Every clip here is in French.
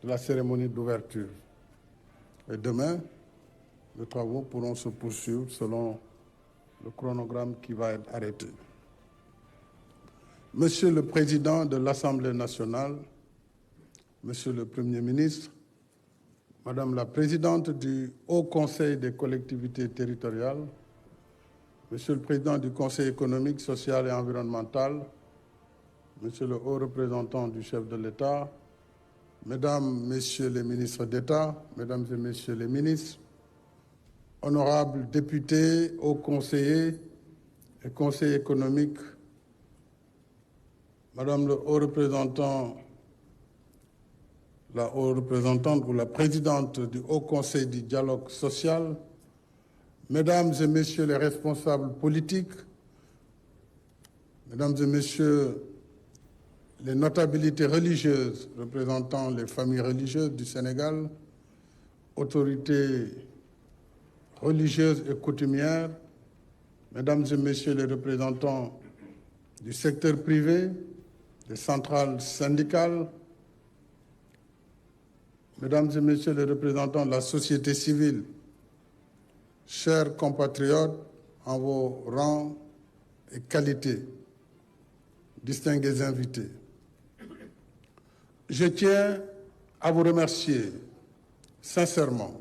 de la cérémonie d'ouverture. Et demain, les travaux pourront se poursuivre selon le chronogramme qui va être arrêté. Monsieur le Président de l'Assemblée nationale, Monsieur le Premier ministre, Madame la Présidente du Haut Conseil des collectivités territoriales, Monsieur le Président du Conseil économique, social et environnemental, Monsieur le Haut représentant du chef de l'État, Mesdames, Messieurs les ministres d'État, Mesdames et Messieurs les ministres, honorables députés, hauts conseillers et conseillers économiques, Madame le haut représentant, la haute représentante ou la présidente du Haut Conseil du dialogue social, Mesdames et Messieurs les responsables politiques, Mesdames et Messieurs les notabilités religieuses représentant les familles religieuses du Sénégal, autorités religieuses et coutumières, Mesdames et Messieurs les représentants du secteur privé, des centrales syndicales, Mesdames et Messieurs les représentants de la société civile, chers compatriotes en vos rangs et qualités, distingués invités, je tiens à vous remercier sincèrement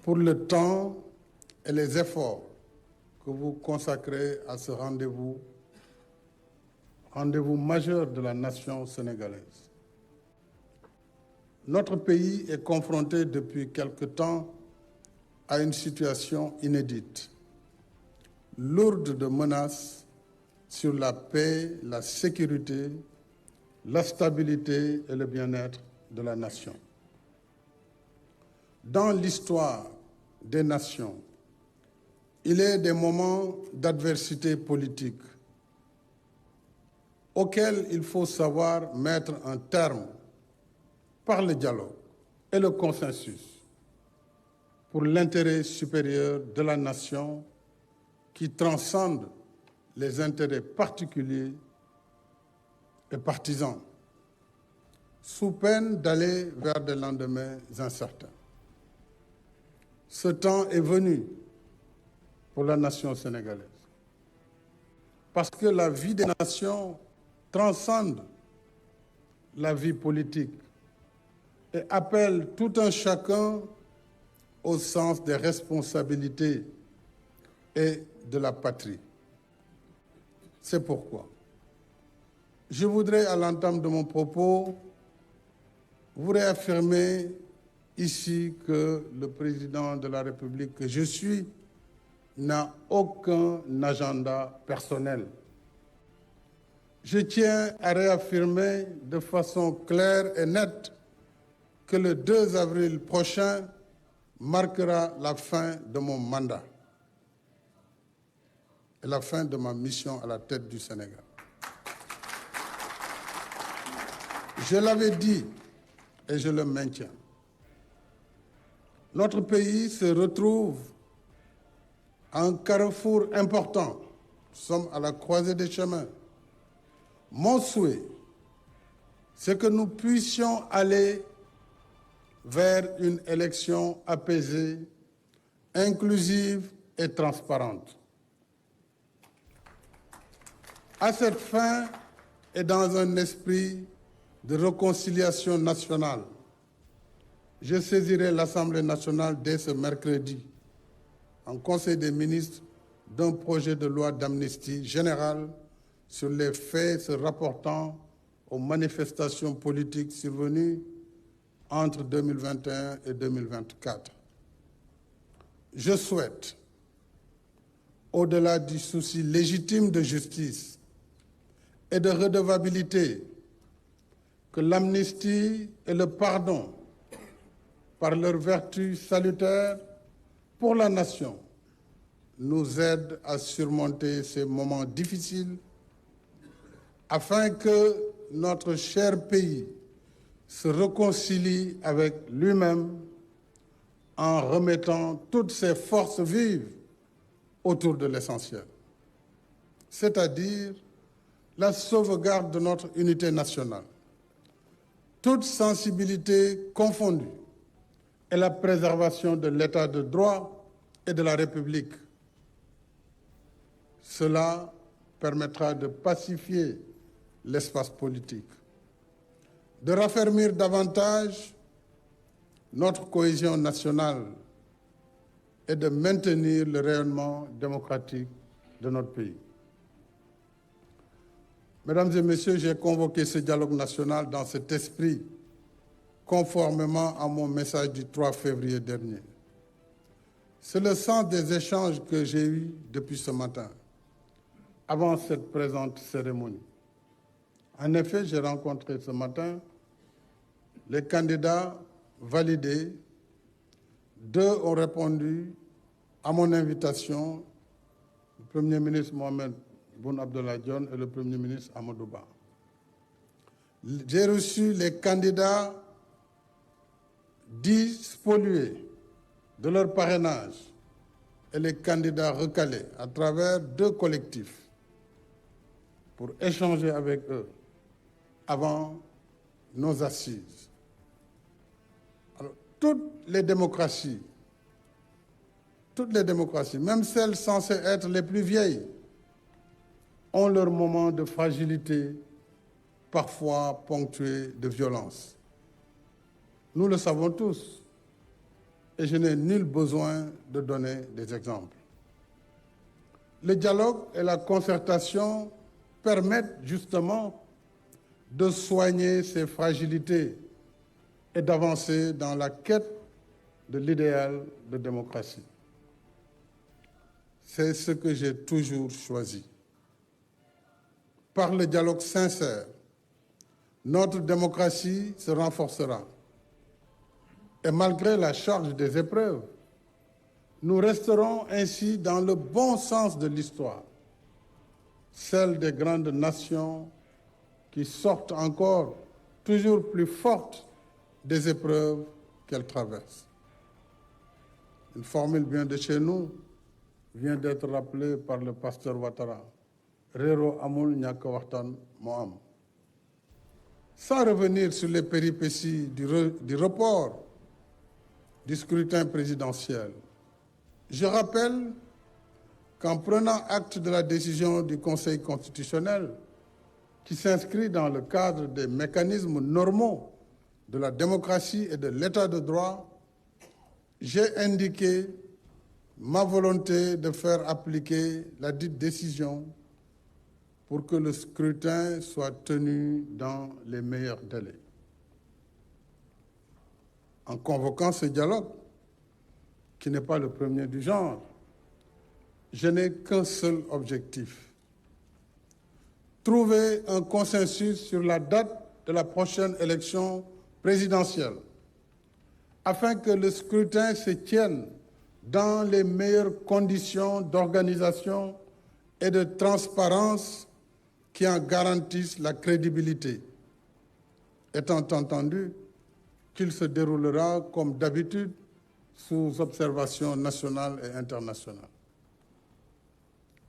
pour le temps et les efforts que vous consacrez à ce rendez-vous majeur de la nation sénégalaise. Notre pays est confronté depuis quelque temps à une situation inédite, lourde de menaces sur la paix, la sécurité, la stabilité et le bien-être de la nation. Dans l'histoire des nations, il est des moments d'adversité politique auxquels il faut savoir mettre un terme par le dialogue et le consensus pour l'intérêt supérieur de la nation qui transcende les intérêts particuliers et partisans, sous peine d'aller vers des lendemains incertains. Ce temps est venu pour la nation sénégalaise, parce que la vie des nations transcende la vie politique et appelle tout un chacun au sens des responsabilités et de la patrie. C'est pourquoi je voudrais, à l'entame de mon propos, vous réaffirmer ici que le président de la République que je suis n'a aucun agenda personnel. Je tiens à réaffirmer de façon claire et nette que le 2 avril prochain marquera la fin de mon mandat et la fin de ma mission à la tête du Sénégal. Je l'avais dit et je le maintiens. Notre pays se retrouve à un carrefour important. Nous sommes à la croisée des chemins. Mon souhait, c'est que nous puissions aller vers une élection apaisée, inclusive et transparente. À cette fin, et dans un esprit de réconciliation nationale, je saisirai l'Assemblée nationale dès ce mercredi, en Conseil des ministres, d'un projet de loi d'amnistie générale sur les faits se rapportant aux manifestations politiques survenues entre 2021 et 2024. Je souhaite, au-delà du souci légitime de justice et de redevabilité, que l'amnistie et le pardon, par leur vertu salutaire pour la nation, nous aident à surmonter ces moments difficiles afin que notre cher pays se réconcilie avec lui-même en remettant toutes ses forces vives autour de l'essentiel, c'est-à-dire la sauvegarde de notre unité nationale, toutes sensibilités confondues, et la préservation de l'état de droit et de la République. Cela permettra de pacifier l'espace politique, de raffermir davantage notre cohésion nationale et de maintenir le rayonnement démocratique de notre pays. Mesdames et Messieurs, j'ai convoqué ce dialogue national dans cet esprit, conformément à mon message du 3 février dernier. C'est le sens des échanges que j'ai eus depuis ce matin, avant cette présente cérémonie. En effet, j'ai rencontré ce matin les candidats validés. 2 ont répondu à mon invitation, le Premier ministre Mohamed Boun Abdallah Dionne et le Premier ministre Amadou Ba. J'ai reçu les candidats dits spoliés de leur parrainage et les candidats recalés à travers 2 collectifs pour échanger avec eux avant nos assises. Alors, toutes les démocraties, même celles censées être les plus vieilles, ont leurs moments de fragilité, parfois ponctués de violence. Nous le savons tous, et je n'ai nul besoin de donner des exemples. Le dialogue et la concertation permettent justement de soigner ces fragilités et d'avancer dans la quête de l'idéal de démocratie. C'est ce que j'ai toujours choisi. Par le dialogue sincère, notre démocratie se renforcera. Et malgré la charge des épreuves, nous resterons ainsi dans le bon sens de l'histoire, celle des grandes nations qui sortent encore toujours plus fortes des épreuves qu'elles traversent. Une formule bien de chez nous vient d'être rappelée par le pasteur Ouattara. Réro amul ñàkk waxtaan moo am. Sans revenir sur les péripéties du report du scrutin présidentiel, je rappelle qu'en prenant acte de la décision du Conseil constitutionnel qui s'inscrit dans le cadre des mécanismes normaux de la démocratie et de l'état de droit, j'ai indiqué ma volonté de faire appliquer la dite décision pour que le scrutin soit tenu dans les meilleurs délais. En convoquant ce dialogue, qui n'est pas le premier du genre, je n'ai qu'un seul objectif: trouver un consensus sur la date de la prochaine élection présidentielle, afin que le scrutin se tienne dans les meilleures conditions d'organisation et de transparence qui en garantissent la crédibilité, étant entendu qu'il se déroulera comme d'habitude sous observation nationale et internationale.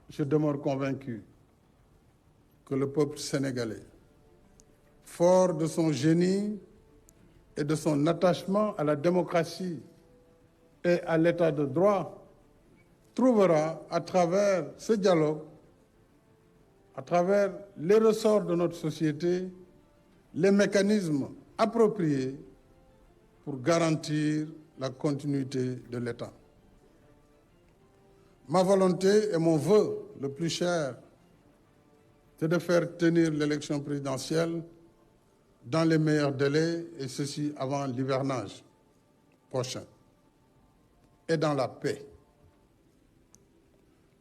Je demeure convaincu que le peuple sénégalais, fort de son génie et de son attachement à la démocratie et à l'état de droit, trouvera à travers ce dialogue, à travers les ressorts de notre société, les mécanismes appropriés pour garantir la continuité de l'État. Ma volonté et mon vœu le plus cher, c'est de faire tenir l'élection présidentielle dans les meilleurs délais, et ceci avant l'hivernage prochain, et dans la paix.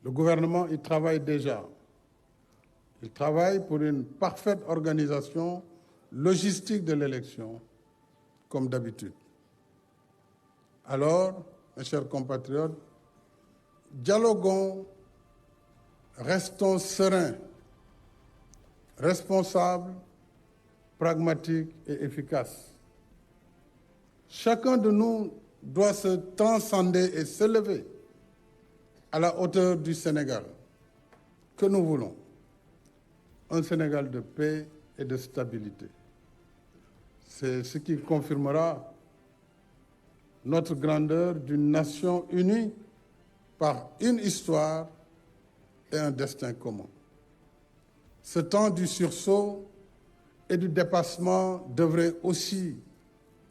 Le gouvernement y travaille déjà. Il travaille pour une parfaite organisation logistique de l'élection, comme d'habitude. Alors, mes chers compatriotes, dialoguons, restons sereins, responsables, pragmatiques et efficaces. Chacun de nous doit se transcender et s'élever à la hauteur du Sénégal que nous voulons. Un Sénégal de paix et de stabilité. C'est ce qui confirmera notre grandeur d'une nation unie par une histoire et un destin commun. Ce temps du sursaut et du dépassement devrait aussi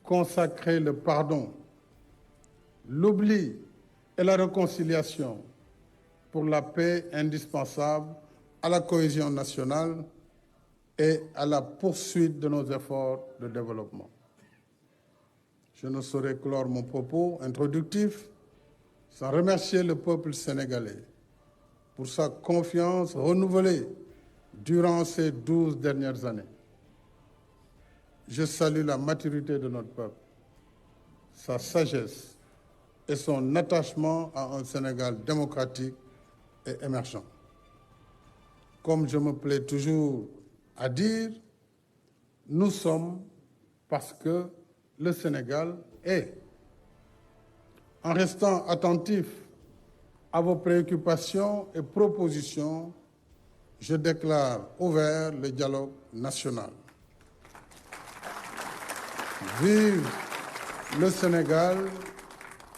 consacrer le pardon, l'oubli et la réconciliation pour la paix indispensable à la cohésion nationale et à la poursuite de nos efforts de développement. Je ne saurais clore mon propos introductif sans remercier le peuple sénégalais pour sa confiance renouvelée durant ces 12 dernières années. Je salue la maturité de notre peuple, sa sagesse et son attachement à un Sénégal démocratique et émergent. Comme je me plais toujours à dire, nous sommes parce que le Sénégal est. En restant attentif à vos préoccupations et propositions, je déclare ouvert le dialogue national. Vive le Sénégal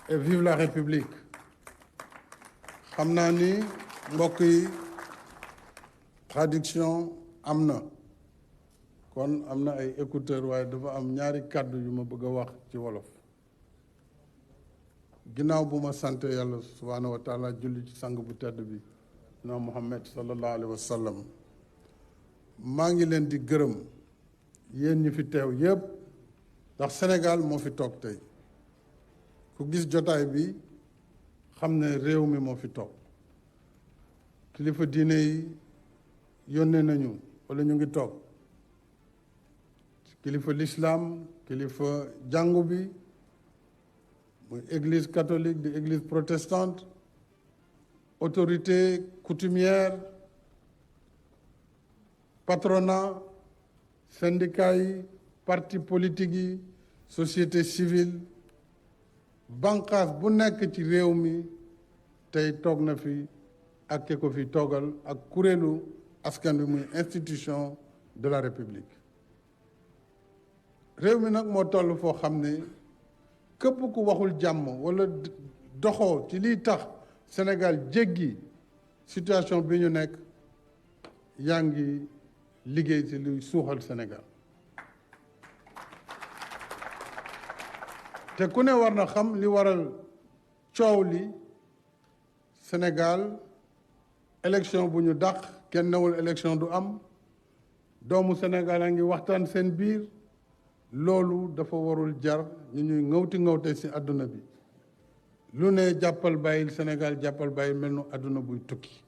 et vive la République. xam naa ni mbokk yi traduction am na kon am na ay écouteurs waaye dafa am ñaari kàddu yu ma bëgg a wax ci wolof ginnaaw bu ma sant yàlla subhaanahu wa taala julli ci sang bu tedd bi na Muhammad sallallahu alayhi wa sallam maa ngi leen di gërëm yéen ñi fi teew yépp ndax Sénégal moo fi toog tey ku gis jotaay bi xam ne réew mi moo fi toog kilifa diine yi yónnee nañu wala ñu ngi toog kilifa l'islam kilifa jàngu bi muy église catholique di église protestante autorité coutumière patronat syndicat yi parti politique yi société civile banqaas bu nekk ci réew mi tey toog na fi ak ki ko fi toogal ak kuréelu askan bi muy institution de la République réew mi nag moo toll foo xam ne képp ku waxul jàmm wala doxoo ci liy tax Sénégal jéggi situation bi ñu nekk yaa ngi liggéey ci luy suuxal Sénégal te ku ne war na xam li waral coow li Sénégal élection bu ñu dàq kenn newul élection du am doomu Sénégal a ngi waxtaan seen biir loolu dafa warul jar ñu ñuy ŋawte ci àdduna bi lu ne jàppal bàyyil Sénégal jàppal bàyyil mel nu àdduna buy tukki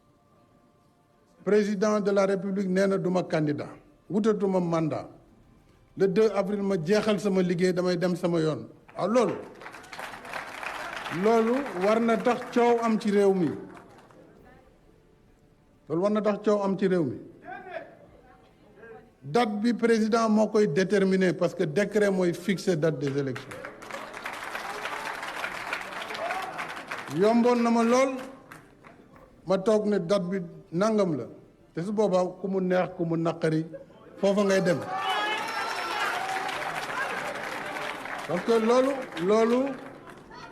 président de la République nee na duma candidat wutatuma mandat le 2 avril ma jeexal sama liggéey damay dem sama yoon waaw loolu war na tax coow am ci réew mi loolu war na tax coow am ci réew mi date bi président moo koy déterminer parce que décret mooy fixer date des élections yomboon na ma lool ma toog ne date bi nangam la te su boobaa ku mu neex ku mu naqari foofa ngay dem parce que loolu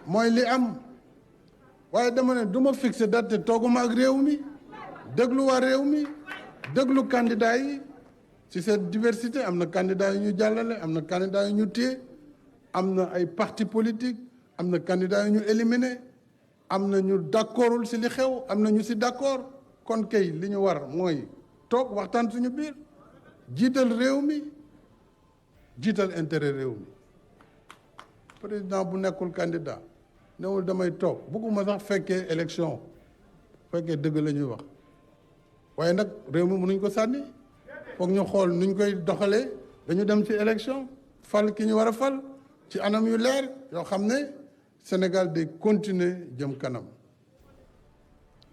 mooy li am waaye dama ne du ma fixer date te tooguma ak réew mi déglu waa réew mi déglu candidat yi ci cette diversité am na candidat yu ñu jàllale am na candidat yu ñu téye am na ay parti politique am na candidat yu ñu éliminé am na ñu d'accordul ci li xew am na ñu ci d'accord kon kay li ñu war mooy toog waxtaan suñu biir jiital réew mi jiital intérêt réew mi président bu nekkul candidat newul damay toog bëgguma sax fekkee élection fekkee dëgg la ñuy wax waaye nag réew mi mënuñ ko sànni foog ñu xool nuñ koy doxalee dañu dem ci élection fal ki ñu war a fal ci anam yu leer yoo xam ne Sénégal day continuer jëm kanam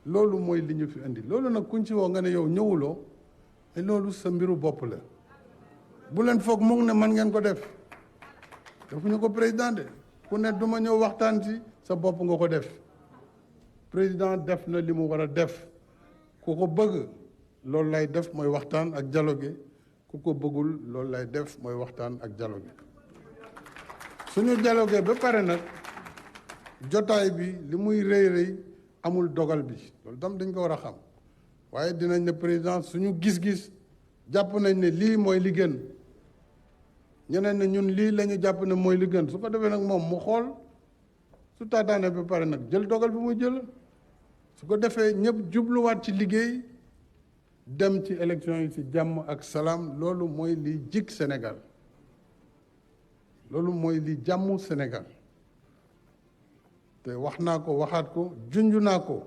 loolu mooy li ñu fi indi loolu nag kuñ ci woo nga ne yow ñëwuloo mais loolu sa mbiru bopp la bu leen foog mu ne man ngeen ko def defuñu ko président de ku ne duma ñëw waxtaan ci sa bopp nga ko def président def na li mu war a def ku ko bëgg loolu lay def mooy waxtaan ak dialogue ku ko bëggul loolu lay def mooy waxtaan ak dialogue suñu dialogue ba pare nag jotaay bi li muy rëy rëy amul dogal bi loolu tam dañ ko war a xam waaye dinañ ne président suñu gis-gis jàpp nañ ne lii mooy li gën ñeneen ne ñun lii la ñu jàpp ne mooy li gën su ko defee nag moom mu xool su taataane ba pare nag jël dogal bi muy jël su ko defee ñëpp jubluwaat ci liggéey dem ci élection yi ci jàmm ak salaam loolu mooy li jig Sénégal loolu mooy li jàmmu Sénégal te wax naa ko waxaat ko junj naa ko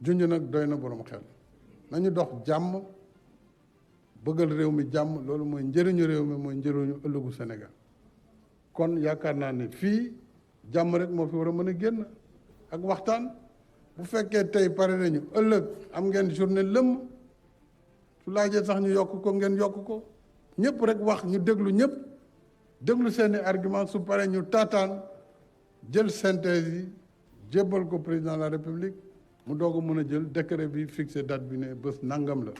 junj nag doy na borom xel nañu dox jàmm bëggal réew mi jàmm loolu mooy njëriñu réew mi mooy njëriñu ëllëgu Sénégal kon yaakaar naa ne fii jàmm rek moo fi war a mën a génn ak waxtaan bu fekkee tey pare nañu ëllëg am ngeen journée lëmm su laajee sax ñu yokk ko ngeen yokk ko ñëpp rek wax ñu déglu ñëpp déglu seeni argument su paree ñu taataan jël synthèse yi jébbal ko président de la République mu doog a mën a jël décret bi fixé date bi ne bés nangam la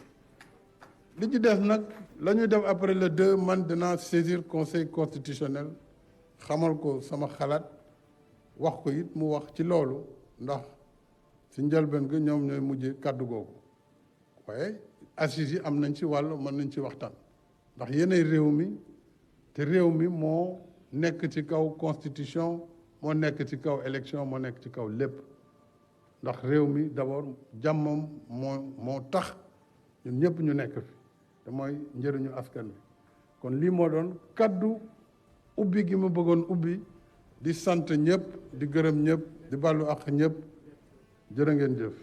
li ci des nag la ñuy def après le 2 man dinaa saisir conseil constitutionnel xamal ko sama xalaat wax ko it mu wax ci loolu ndax si njëlbeen ga ñoom ñooy mujj kàddu googu waaye assises yi am nañ ci wàll mën nañ ci waxtaan ndax yéenay réew mi te réew mi moo nekk ci kaw constitution moo nekk ci kaw élection moo nekk ci kaw lépp ndax réew mi d'abord jàmmam moo tax ñun ñëpp ñu nekk fi te mooy njëriñu askan wi kon lii moo doon kaddu ubbi gi ma bëggoon ubbi di sant ñëpp di gërëm ñëpp di bàllu ak ñëpp jërë ngeen jëf